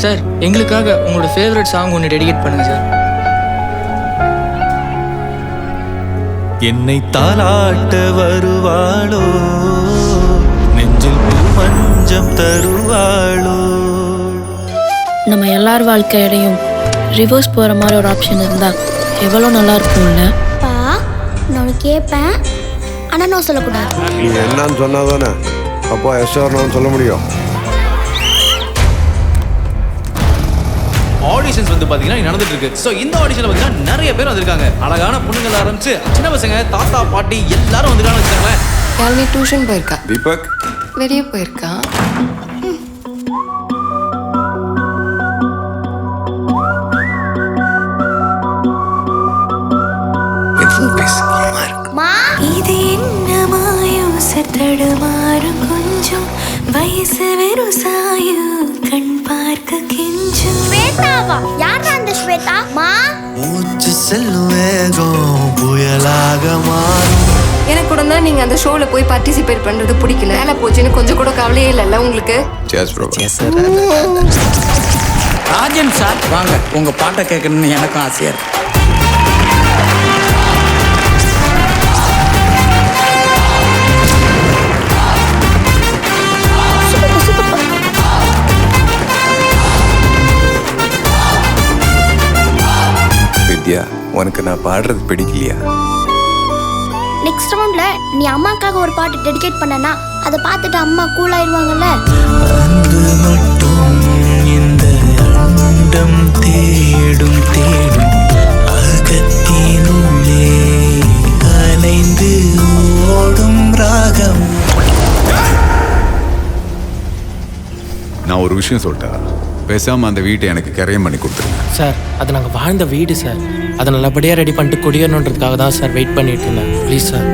Sir எங்களுக்காக உங்களோட favourite song ஒன்று டெடிகேட் பண்ணுங்க சார். என்னை தாலாட்ட வருவாளோ, நெஞ்சில் மஞ்சம் தருவாளோ. நம்ம எல்லார் வாழ்க்கையிடையும் ரிவர்ஸ் போகிற மாதிரி ஒரு ஆப்ஷன் இருந்தால் எவ்வளோ நல்லா இருக்கும்ல. பா நான் கேட்பேன், ஆனால் நான் சொல்லக்கூடாது. நீ என்னன்னு சொன்னால் தானே அப்பா எஸ்ஆர்னு சொல்ல முடியும். ஆடிஷன்ஸ் வந்து பார்த்தீங்கன்னா நடந்துட்டு இருக்கு. ஸோ இந்த ஆடிஷனில் பார்த்தீங்கன்னா நிறைய பேர் வந்திருக்காங்க. அழகான பொண்ணுங்கள் ஆரம்பிச்சு சின்ன பசங்க, தாத்தா பாட்டி எல்லாரும் வந்துருக்காங்கன்னு வச்சுக்கோங்களேன். யாழ்னி டியூஷன் போயிருக்கா. தீபக் வெளியே போயிருக்கா. இது என்ன மாயம் சத்தடுமாறும் கொஞ்சம் வயசு வெறும் சாயும் கண் பார்க்க கெஞ்சும். ஸ்வேதாவா? யாரா அந்த ஸ்வேதா? மா மூச்சு செல்லும் வேகம் புயலாக மாறும். எனக்கு கூட தான் நீங்க அந்த ஷோல போய் பார்ட்டிசிபேட் பண்றது பிடிக்கல. வேலை போச்சுன்னு கொஞ்சம் கூட கவலையே இல்லைல்ல உங்களுக்கு? ராஜன் சார் வாங்க, உங்க பாட்டை கேட்கணும்னு எனக்கும் ஆசையா இருக்கு. வித்யா, உனக்கு நான் பாடுறது பிடிக்கலையா? நெக்ஸ்ட் ரவுண்ட்ல நீ அம்மாக்காக ஒரு பாட்டு டெடிகேட் பண்ணனா அதை பார்த்துட்டு அம்மா கூல் ஆயிடுவாங்கல்ல. அன்பு மட்டும் இந்த அண்டம் தேடும் தேடும் அகத்தினுள்ளே அலைந்து ஓடும் ராகம். நான் ஒரு விஷயம் சொல்லிட்டா, பேசாம அந்த வீட்டை எனக்கு கரையம் பண்ணி கொடுத்துருங்க சார். அது நாங்கள் வாழ்ந்த வீடு சார். அதை நல்லபடியாக ரெடி பண்ணிட்டு குடியேறணுன்றதுக்காக தான் சார் வெயிட் பண்ணிட்டு இருந்தேன். Please sir.